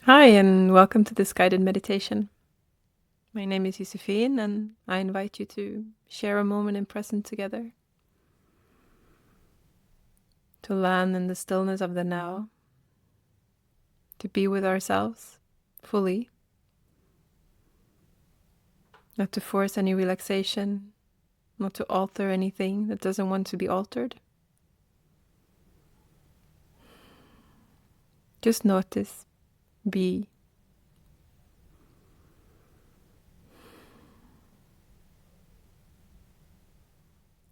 Hi, and welcome to this guided meditation. My name is Josephine, and I invite you to share a moment in present together, to land in the stillness of the now, to be with ourselves fully, not to force any relaxation, not to alter anything that doesn't want to be altered. Just notice, be.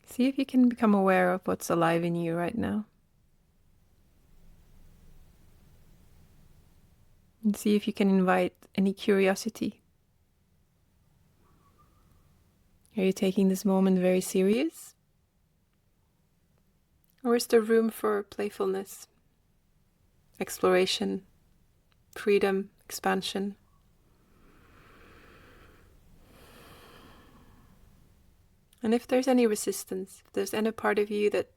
See if you can become aware of what's alive in you right now. And see if you can invite any curiosity. Are you taking this moment very serious? Or is there room for playfulness, exploration, freedom, expansion? And if there's any resistance, if there's any part of you that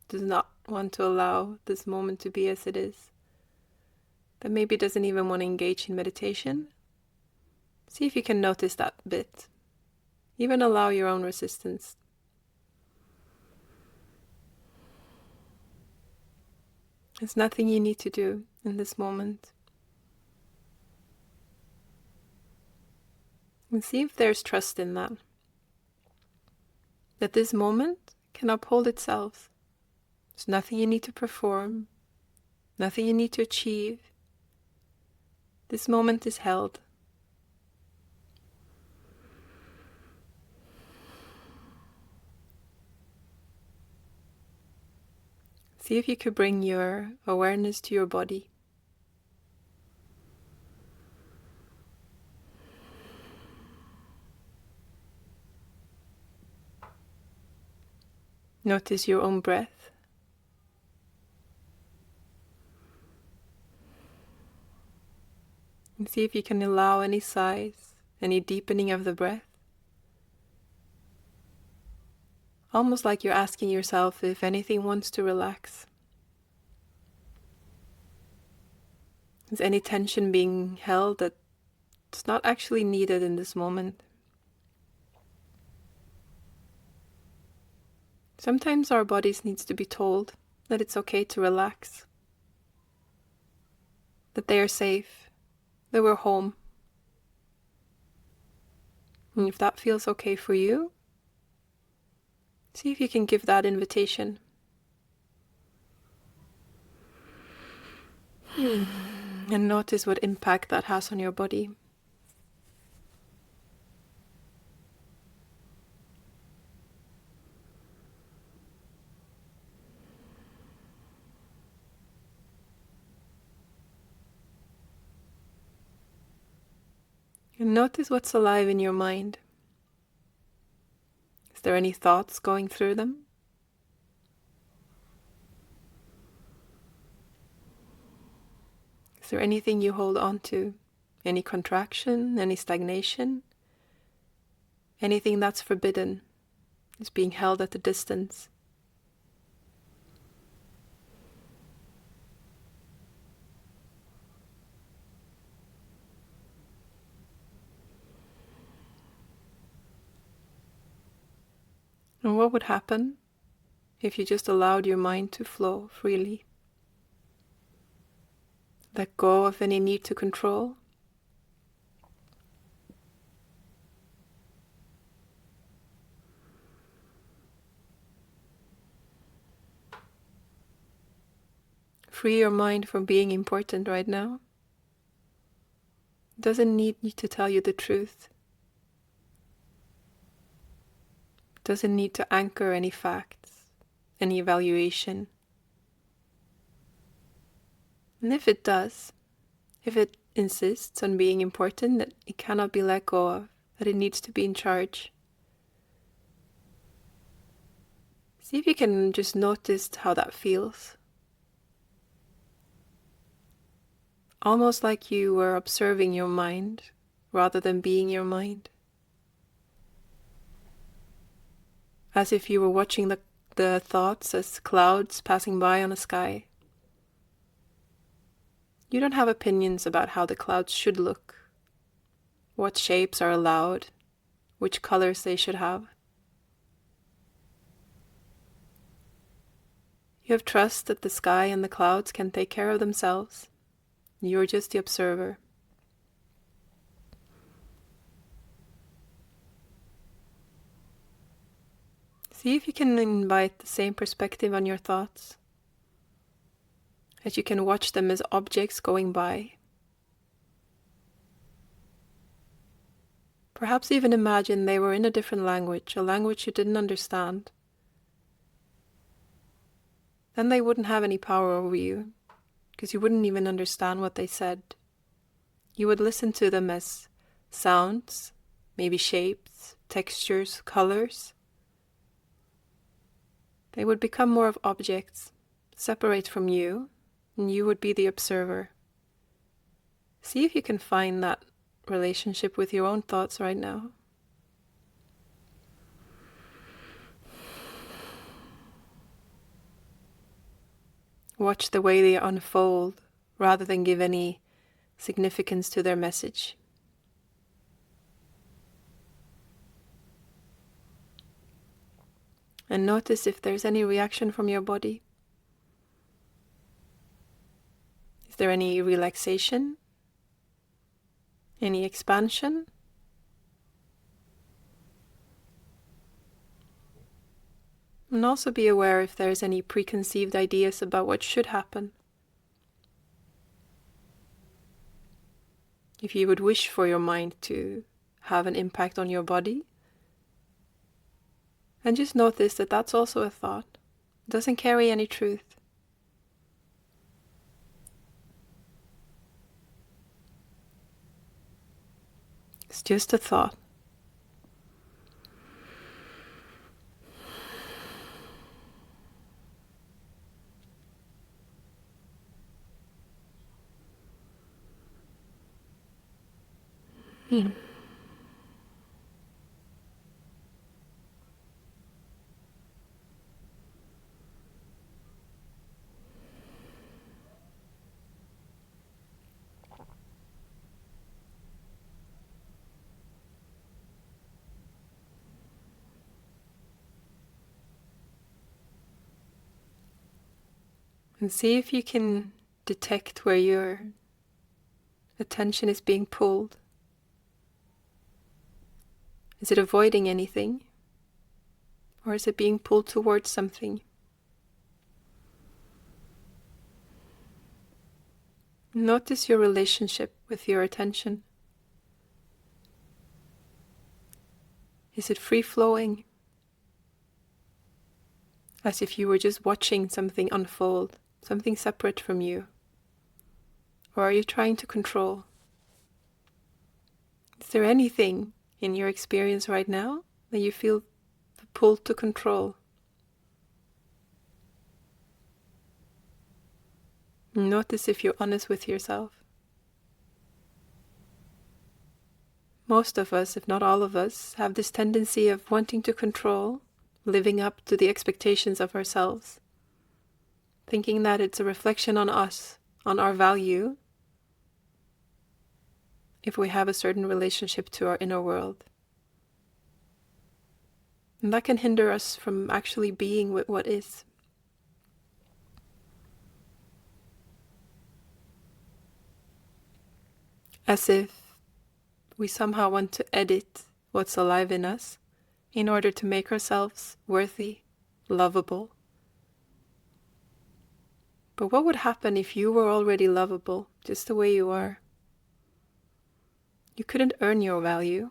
does not want to allow this moment to be as it is, that maybe doesn't even want to engage in meditation, see if you can notice that bit. Even allow your own resistance. There's nothing you need to do in this moment. And see if there's trust in that. That this moment can uphold itself. There's nothing you need to perform, nothing you need to achieve. This moment is held. See if you could bring your awareness to your body. Notice your own breath. And see if you can allow any sighs, any deepening of the breath. Almost like you're asking yourself if anything wants to relax. Is any tension being held that's not actually needed in this moment? Sometimes our bodies needs to be told that it's okay to relax, that they are safe, that we're home. And if that feels okay for you, see if you can give that invitation. And notice what impact that has on your body. And notice what's alive in your mind. Is there any thoughts going through them? Is there anything you hold on to? Any contraction, any stagnation? Anything that's forbidden is being held at a distance. And what would happen if you just allowed your mind to flow freely? Let go of any need to control. Free your mind from being important right now. It doesn't need me to tell you the truth. It doesn't need to anchor any facts, any evaluation. And if it does, if it insists on being important, that it cannot be let go of, that it needs to be in charge, see if you can just notice how that feels. Almost like you were observing your mind rather than being your mind. As if you were watching the thoughts as clouds passing by on a sky. You don't have opinions about how the clouds should look, what shapes are allowed, which colors they should have. You have trust that the sky and the clouds can take care of themselves. You're just the observer. See if you can invite the same perspective on your thoughts, as you can watch them as objects going by. Perhaps even imagine they were in a different language, a language you didn't understand. Then they wouldn't have any power over you, because you wouldn't even understand what they said. You would listen to them as sounds, maybe shapes, textures, colors. They would become more of objects, separate from you, and you would be the observer. See if you can find that relationship with your own thoughts right now. Watch the way they unfold rather than give any significance to their message. And notice if there's any reaction from your body. Is there any relaxation? Any expansion? And also be aware if there's any preconceived ideas about what should happen. If you would wish for your mind to have an impact on your body. And just notice that that's also a thought. It doesn't carry any truth. It's just a thought. And see if you can detect where your attention is being pulled. Is it avoiding anything? Or is it being pulled towards something? Notice your relationship with your attention. Is it free-flowing? As if you were just watching something unfold, something separate from you? Or are you trying to control? Is there anything in your experience right now that you feel the pull to control? Notice if you're honest with yourself. Most of us, if not all of us, have this tendency of wanting to control, living up to the expectations of ourselves, thinking that it's a reflection on us, on our value, if we have a certain relationship to our inner world. And that can hinder us from actually being with what is. As if we somehow want to edit what's alive in us in order to make ourselves worthy, lovable. But what would happen if you were already lovable, just the way you are? You couldn't earn your value.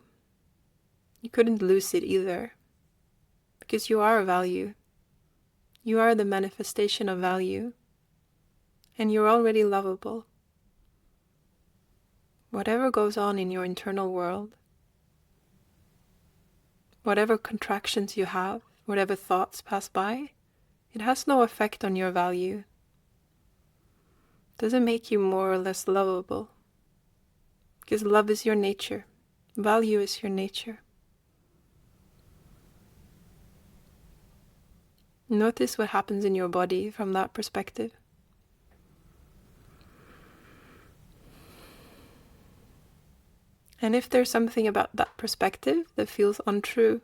You couldn't lose it either. Because you are a value. You are the manifestation of value. And you're already lovable. Whatever goes on in your internal world, whatever contractions you have, whatever thoughts pass by, it has no effect on your value. It doesn't make you more or less lovable. Because love is your nature. Value is your nature. Notice what happens in your body from that perspective. And if there's something about that perspective that feels untrue,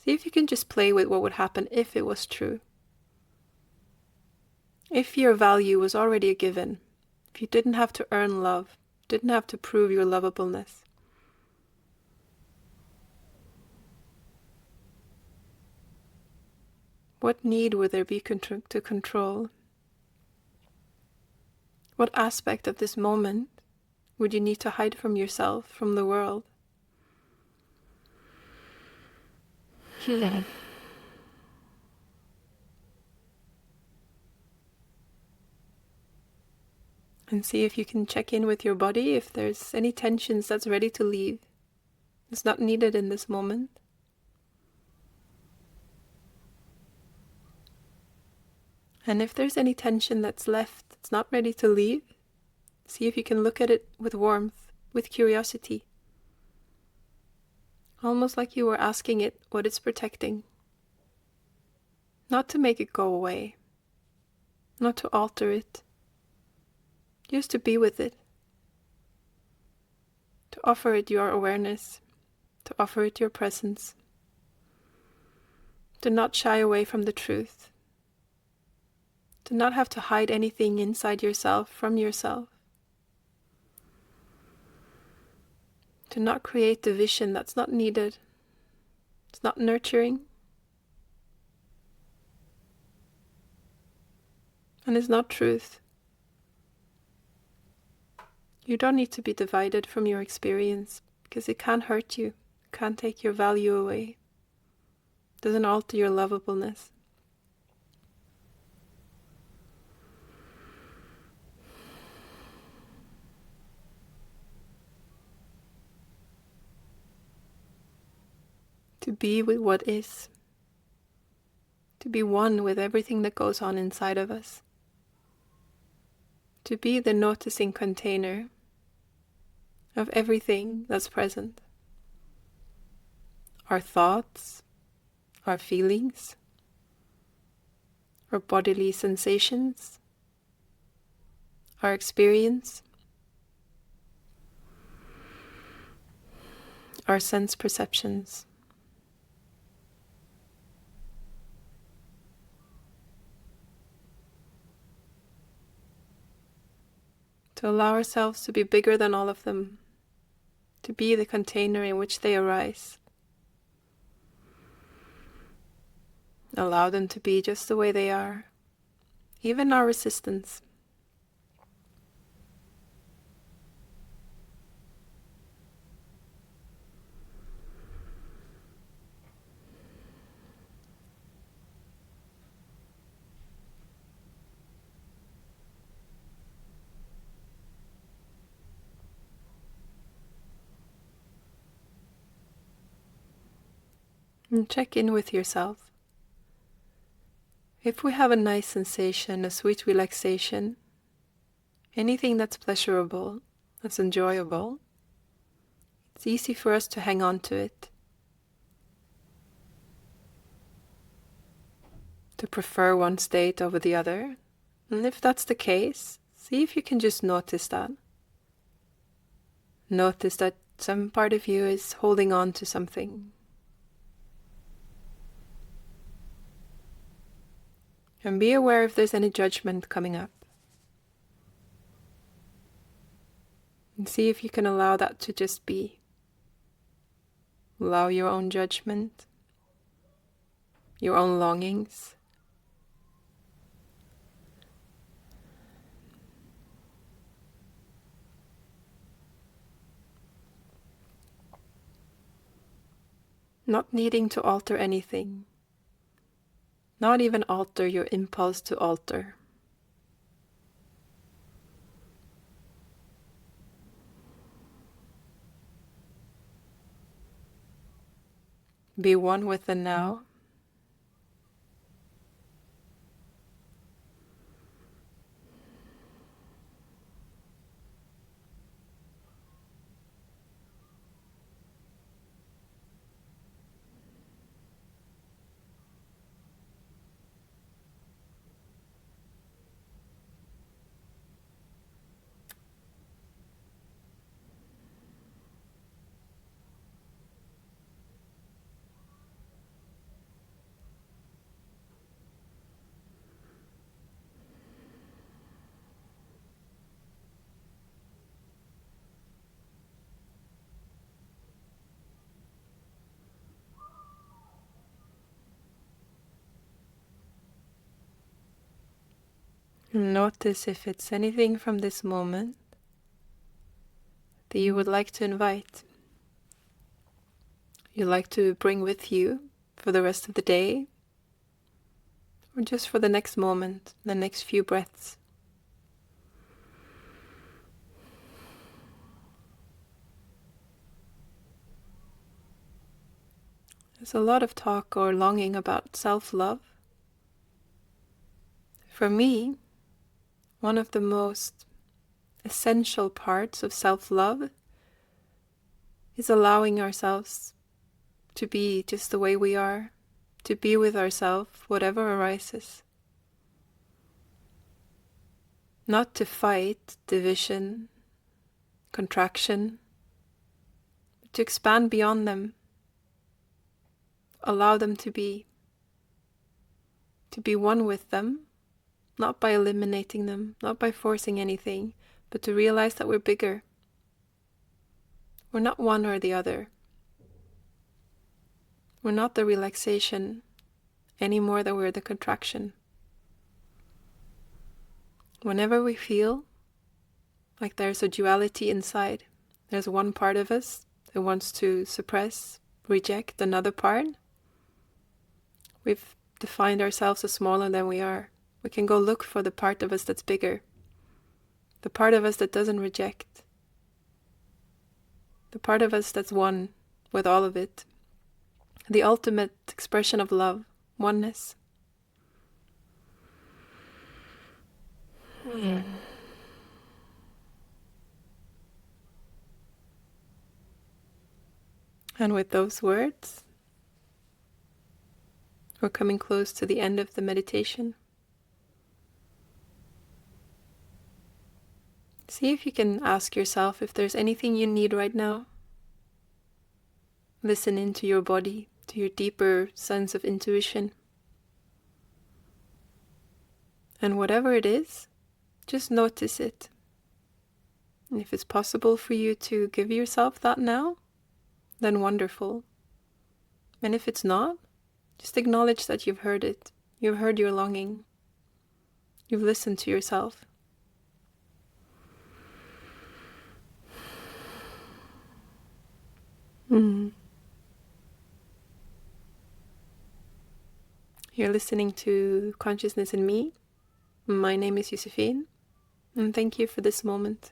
see if you can just play with what would happen if it was true. If your value was already a given, if you didn't have to earn love, didn't have to prove your lovableness, what need would there be to control? What aspect of this moment would you need to hide from yourself, from the world? And see if you can check in with your body if there's any tensions that's ready to leave. It's not needed in this moment. And if there's any tension that's left, it's not ready to leave, see if you can look at it with warmth, with curiosity. Almost like you were asking it what it's protecting. Not to make it go away, not to alter it, just to be with it. To offer it your awareness, to offer it your presence. To not shy away from the truth. To not have to hide anything inside yourself from yourself. To not create division that's not needed. It's not nurturing. And it's not truth. You don't need to be divided from your experience because it can't hurt you, it can't take your value away. It doesn't alter your lovableness. To be with what is. To be one with everything that goes on inside of us. To be the noticing container of everything that's present. Our thoughts, our feelings, our bodily sensations, our experience, our sense perceptions. To allow ourselves to be bigger than all of them, to be the container in which they arise. Allow them to be just the way they are, even our resistance. And check in with yourself. If we have a nice sensation, a sweet relaxation, anything that's pleasurable, that's enjoyable, it's easy for us to hang on to it. To prefer one state over the other. And if that's the case, see if you can just notice that. Notice that some part of you is holding on to something. And be aware if there's any judgment coming up. And see if you can allow that to just be. Allow your own judgment, your own longings. Not needing to alter anything. Not even alter your impulse to alter. Be one with the now. Notice if it's anything from this moment that you would like to invite. You'd like to bring with you for the rest of the day, or just for the next moment, the next few breaths. There's a lot of talk or longing about self-love. For me, one of the most essential parts of self-love is allowing ourselves to be just the way we are, to be with ourselves, whatever arises. Not to fight division, contraction, but to expand beyond them. Allow them to be one with them, not by eliminating them, not by forcing anything, but to realize that we're bigger. We're not one or the other. We're not the relaxation any more than we're the contraction. Whenever we feel like there's a duality inside, there's one part of us that wants to suppress, reject another part, we've defined ourselves as smaller than we are. We can go look for the part of us that's bigger, the part of us that doesn't reject, the part of us that's one with all of it, the ultimate expression of love, oneness. And with those words, we're coming close to the end of the meditation. See if you can ask yourself if there's anything you need right now. Listen into your body, to your deeper sense of intuition. And whatever it is, just notice it. And if it's possible for you to give yourself that now, then wonderful. And if it's not, just acknowledge that you've heard it. You've heard your longing. You've listened to yourself. You're listening to Consciousness in Me. My name is Josephine, and thank you for this moment.